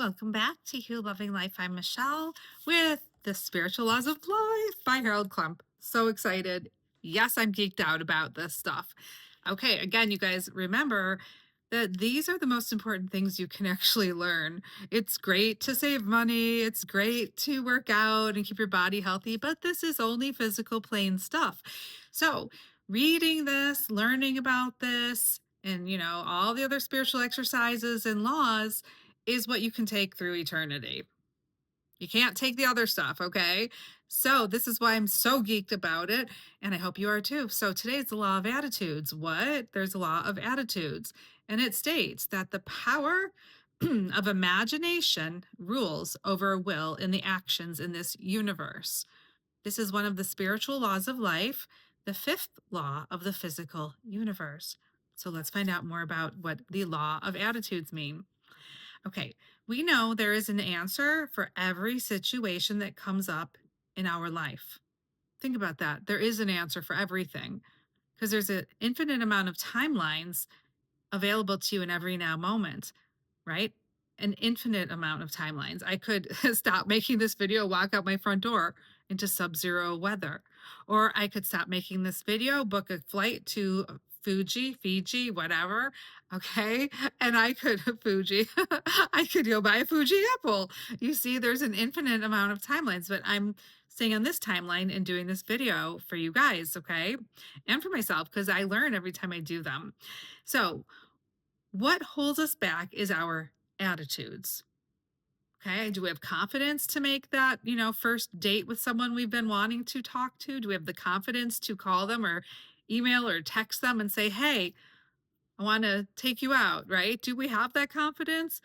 Welcome back to You Loving Life. I'm Michelle with The Spiritual Laws of Life by Klemp. So excited. Yes, I'm geeked out about this stuff. Okay, again, you guys remember that these are the most important things you can actually learn. It's great to save money. It's great to work out and keep your body healthy, but this is only physical plane stuff. So reading this, learning about this, and all the other spiritual exercises and laws is what you can take through eternity. You can't take the other stuff, okay? So this is why I'm so geeked about it, and I hope you are too. So today is the law of attitudes. What? There's a law of attitudes, and it states that the power of imagination rules over will in the actions in this universe. This is one of the spiritual laws of life, the fifth law of the physical universe. So let's find out more about what the law of attitudes mean. Okay, we know there is an answer for every situation that comes up in our life. Think about that. There is an answer for everything because there's an infinite amount of timelines available to you in every now moment, right? An infinite amount of timelines. I could stop making this video, walk out my front door into sub-zero weather, or I could stop making this video, book a flight to Fiji, whatever. Okay. And I could I could go buy a Fuji apple. You see, there's an infinite amount of timelines, but I'm staying on this timeline and doing this video for you guys. Okay. And for myself, because I learn every time I do them. So what holds us back is our attitudes. Okay. Do we have confidence to make that, first date with someone we've been wanting to talk to? Do we have the confidence to call them or email or text them and say, hey, I want to take you out, right? Do we have that confidence?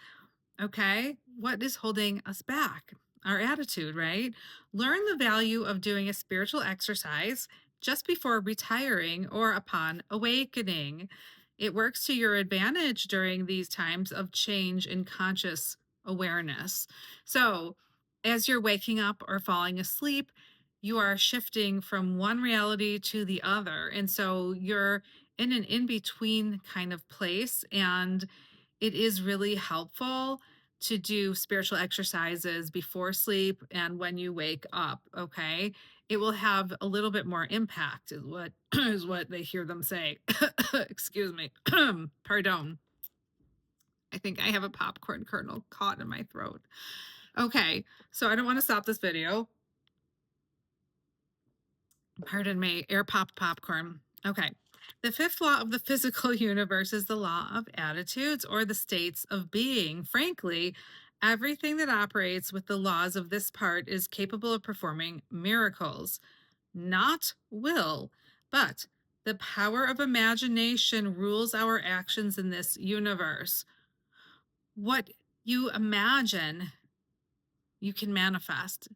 Okay. What is holding us back? Our attitude, right? Learn the value of doing a spiritual exercise just before retiring or upon awakening. It works to your advantage during these times of change in conscious awareness. So, as you're waking up or falling asleep, you are shifting from one reality to the other. And so you're in an in between kind of place. And it is really helpful to do spiritual exercises before sleep and when you wake up. Okay. It will have a little bit more impact, is what is what they hear them say. Excuse me. Pardon. I think I have a popcorn kernel caught in my throat. Okay, so I don't want to stop this video. Pardon me, air pop popcorn. Okay. The fifth law of the physical universe is the law of attitudes or the states of being. Frankly, everything that operates with the laws of this part is capable of performing miracles. Not will, but the power of imagination rules our actions in this universe. What you imagine, you can manifest,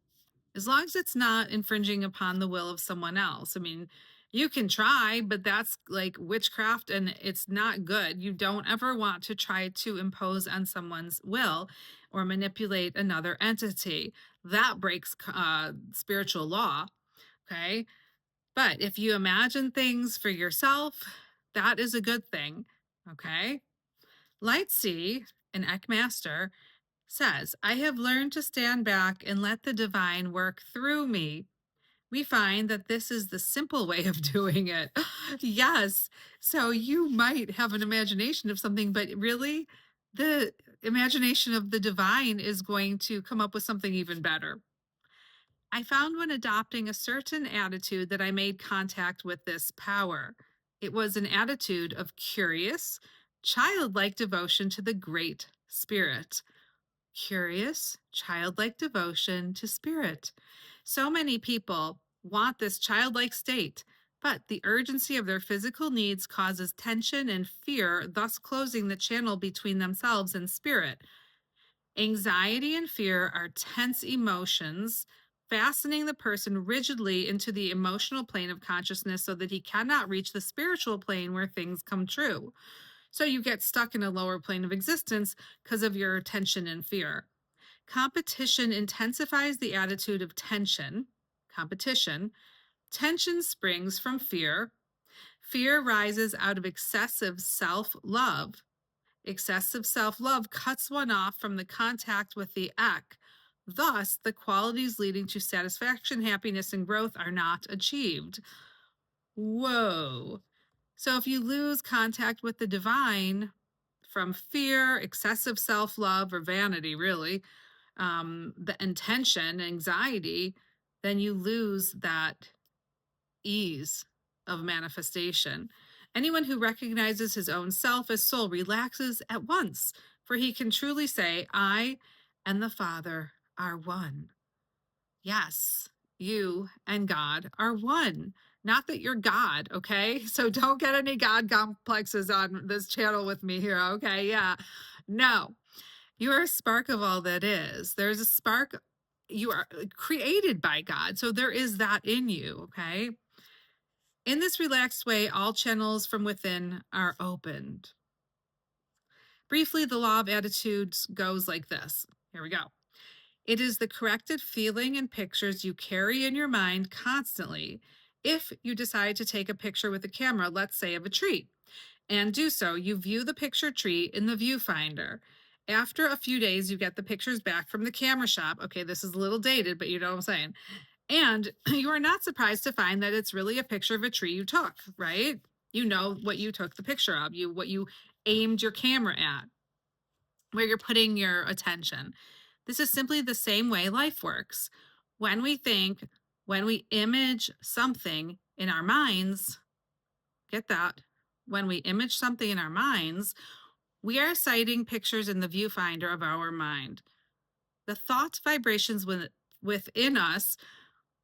as long as it's not infringing upon the will of someone else. I mean, you can try, but that's like witchcraft and it's not good. You don't ever want to try to impose on someone's will or manipulate another entity. That breaks spiritual law. Okay. But if you imagine things for yourself, that is a good thing. Okay. Lightsey, an Eckmaster, says, I have learned to stand back and let the divine work through me. We find that this is the simple way of doing it. Yes. So you might have an imagination of something, but really the imagination of the divine is going to come up with something even better. I found when adopting a certain attitude that I made contact with this power. It was an attitude of curious, childlike devotion to the Great Spirit. Curious, childlike devotion to spirit. So many people want this childlike state, but the urgency of their physical needs causes tension and fear, thus closing the channel between themselves and spirit. Anxiety and fear are tense emotions, fastening the person rigidly into the emotional plane of consciousness so that he cannot reach the spiritual plane where things come true. So you get stuck in a lower plane of existence because of your tension and fear. Competition intensifies the attitude of tension. Competition. Tension springs from fear. Fear rises out of excessive self-love. Excessive self-love cuts one off from the contact with the Ek. Thus, the qualities leading to satisfaction, happiness, and growth are not achieved. Whoa. So if you lose contact with the divine from fear, excessive self-love, or vanity, really, the intention, anxiety, then you lose that ease of manifestation. Anyone who recognizes his own self as soul relaxes at once, for he can truly say, I and the Father are one. Yes, you and God are one. Not that you're God, okay? So don't get any God complexes on this channel with me here, okay? Yeah. No, you are a spark of all that is. There's a spark. You are created by God. So there is that in you, okay? In this relaxed way, all channels from within are opened. Briefly, the law of attitudes goes like this. Here we go. It is the corrected feeling and pictures you carry in your mind constantly. If you decide to take a picture with a camera, let's say of a tree, and do so, you view the picture tree in the viewfinder. After a few days, you get the pictures back from the camera shop. Okay, this is a little dated, but you know what I'm saying. And you are not surprised to find that it's really a picture of a tree you took, right? You know what you took the picture of, what you aimed your camera at, where you're putting your attention. This is simply the same way life works. When we think, when we image something in our minds, get that? When we image something in our minds, we are citing pictures in the viewfinder of our mind. The thought vibrations within us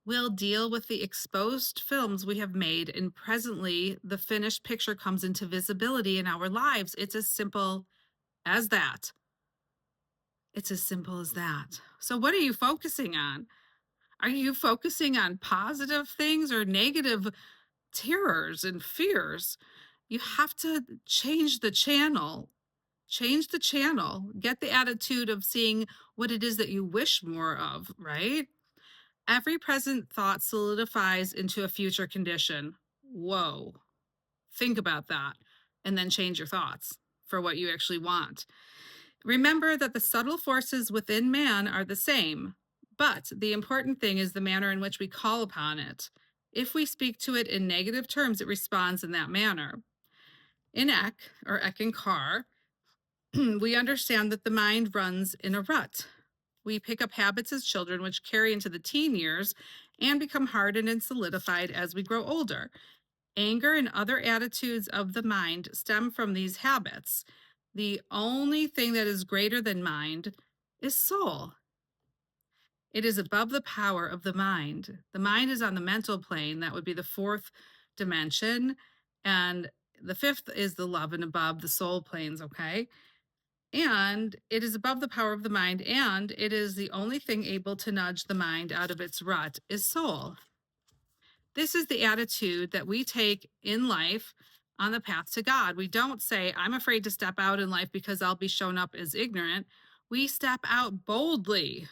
will deal with the exposed films we have made, and presently the finished picture comes into visibility in our lives. It's as simple as that. It's as simple as that. So what are you focusing on? Are you focusing on positive things or negative terrors and fears? You have to change the channel. Change the channel. Get the attitude of seeing what it is that you wish more of, right? Every present thought solidifies into a future condition. Whoa. Think about that. And then change your thoughts for what you actually want. Remember that the subtle forces within man are the same, but the important thing is the manner in which we call upon it. If we speak to it in negative terms, it responds in that manner. In Eckankar, we understand that the mind runs in a rut. We pick up habits as children which carry into the teen years and become hardened and solidified as we grow older. Anger and other attitudes of the mind stem from these habits. The only thing that is greater than mind is soul. It is above the power of the mind. The mind is on the mental plane. That would be the fourth dimension. And the fifth is the love and above the soul planes, okay? And it is above the power of the mind, and it is the only thing able to nudge the mind out of its rut is soul. This is the attitude that we take in life on the path to God. We don't say, I'm afraid to step out in life because I'll be shown up as ignorant. We step out boldly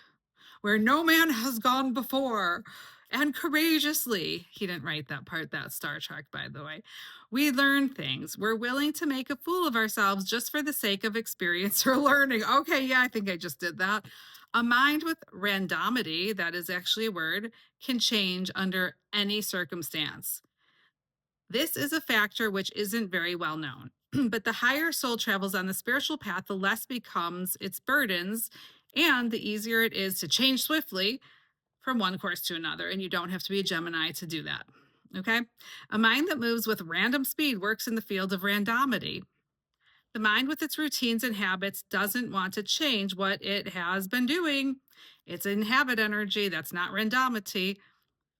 where no man has gone before and courageously. He didn't write that part, that Star Trek, by the way. We learn things. We're willing to make a fool of ourselves just for the sake of experience or learning. Okay, yeah, I think I just did that. A mind with randomity, that is actually a word, can change under any circumstance. This is a factor which isn't very well known. But the higher soul travels on the spiritual path, the less becomes its burdens, and the easier it is to change swiftly from one course to another. And you don't have to be a Gemini to do that. Okay? A mind that moves with random speed works in the field of randomity. The mind with its routines and habits doesn't want to change what it has been doing. It's in habit energy. That's not randomity.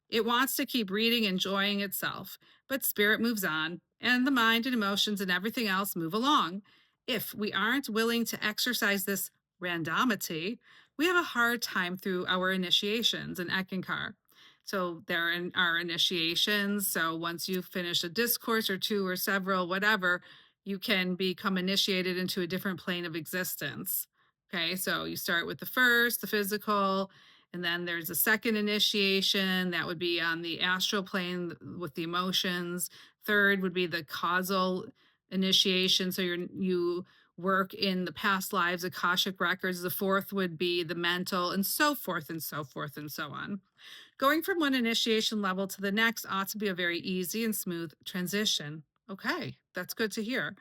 It wants to keep reading, enjoying itself. But spirit moves on, and the mind and emotions and everything else move along. If we aren't willing to exercise this randomity, we have a hard time through our initiations in Eckankar. So there are our initiations. So once you finish a discourse or two or several, whatever, you can become initiated into a different plane of existence. Okay, so you start with the first, the physical, and then there's a second initiation that would be on the astral plane with the emotions. Third would be the causal initiation. So you work in the past lives, Akashic records. The fourth would be the mental, and so forth and so forth and so on. Going from one initiation level to the next ought to be a very easy and smooth transition. Okay, that's good to hear.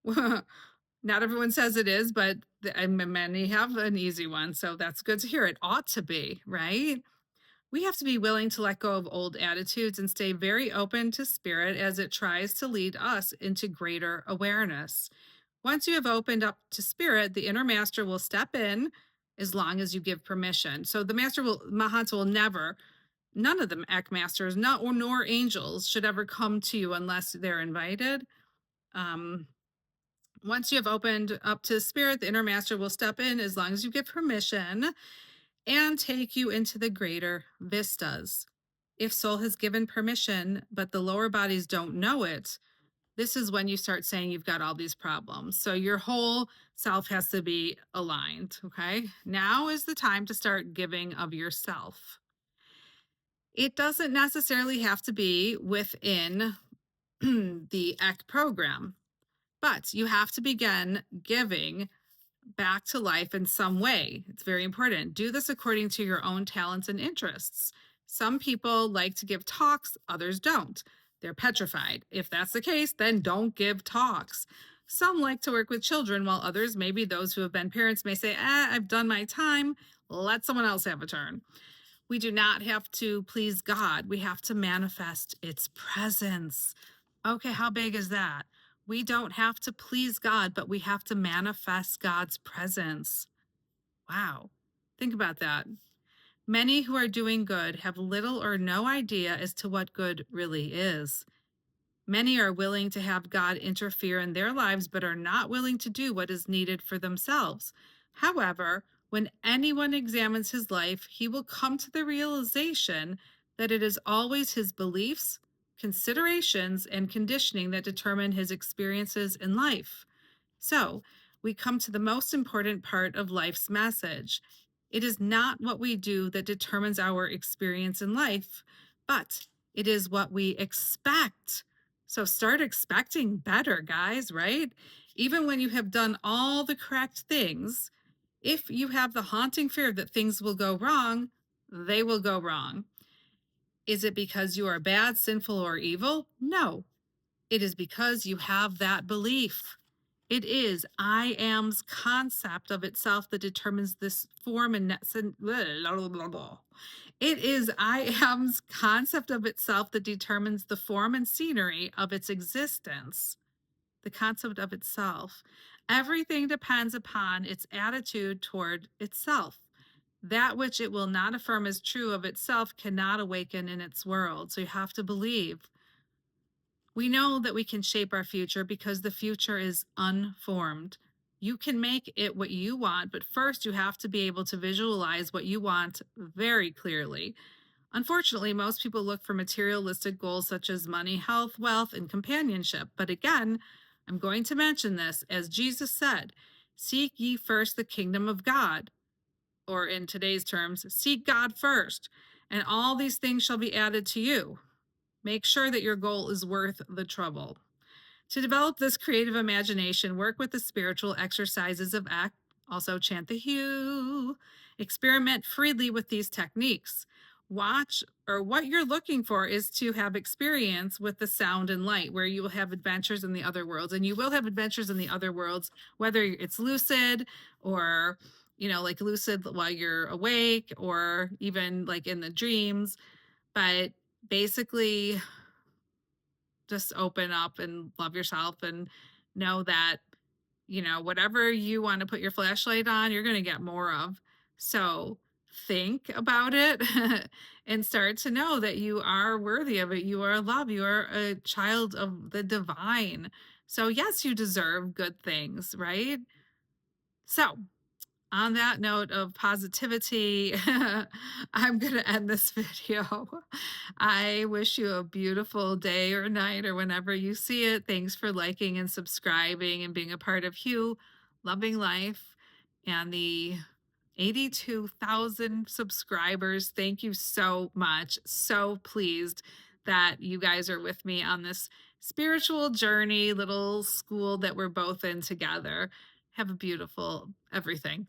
Not everyone says it is, but many have an easy one. So that's good to hear. It ought to be, right? We have to be willing to let go of old attitudes and stay very open to spirit as it tries to lead us into greater awareness. Once you have opened up to spirit, the inner master will step in as long as you give permission. So the Mahanta will never, none of them Ek masters, nor angels should ever come to you unless they're invited. Once you have opened up to spirit, the inner master will step in as long as you give permission and take you into the greater vistas. If soul has given permission, but the lower bodies don't know it, this is when you start saying you've got all these problems. So your whole self has to be aligned. Okay. Now is the time to start giving of yourself. It doesn't necessarily have to be within the ECK program, but you have to begin giving back to life in some way. It's very important. Do this according to your own talents and interests. Some people like to give talks, others don't. They're petrified. If that's the case, then don't give talks. Some like to work with children, while others, maybe those who have been parents, may say, I've done my time. Let someone else have a turn. We do not have to please God. We have to manifest its presence. Okay, how big is that? We don't have to please God, but we have to manifest God's presence. Wow. Think about that. Many who are doing good have little or no idea as to what good really is. Many are willing to have God interfere in their lives, but are not willing to do what is needed for themselves. However, when anyone examines his life, he will come to the realization that it is always his beliefs, considerations, and conditioning that determine his experiences in life. So, we come to the most important part of life's message. It is not what we do that determines our experience in life, but it is what we expect. So start expecting better, guys, right? Even when you have done all the correct things, if you have the haunting fear that things will go wrong, they will go wrong. Is it because you are bad, sinful, or evil? No. It is because you have that belief. It is I am's concept of itself that determines this form and it is I am's concept of itself that determines the form and scenery of its existence. The concept of itself. Everything depends upon its attitude toward itself. That which it will not affirm as true of itself cannot awaken in its world. So you have to believe. We know that we can shape our future because the future is unformed. You can make it what you want, but first you have to be able to visualize what you want very clearly. Unfortunately, most people look for materialistic goals such as money, health, wealth, and companionship. But again, I'm going to mention this, as Jesus said, seek ye first the kingdom of God, or in today's terms, seek God first, and all these things shall be added to you. Make sure that your goal is worth the trouble. To develop this creative imagination, work with the spiritual exercises of ACT, also chant the Hue, experiment freely with these techniques. Watch, or what you're looking for is to have experience with the sound and light, where you will have adventures in the other worlds. And you will have adventures in the other worlds, whether it's lucid or, like lucid while you're awake, or even like in the dreams. But basically, just open up and love yourself and know that, whatever you want to put your flashlight on, you're going to get more of. So think about it and start to know that you are worthy of it. You are love. You are a child of the divine. So yes, you deserve good things, right? So on that note of positivity, I'm going to end this video. I wish you a beautiful day or night or whenever you see it. Thanks for liking and subscribing and being a part of Hugh Loving Life and the 82,000 subscribers. Thank you so much. So pleased that you guys are with me on this spiritual journey, little school that we're both in together. Have a beautiful everything.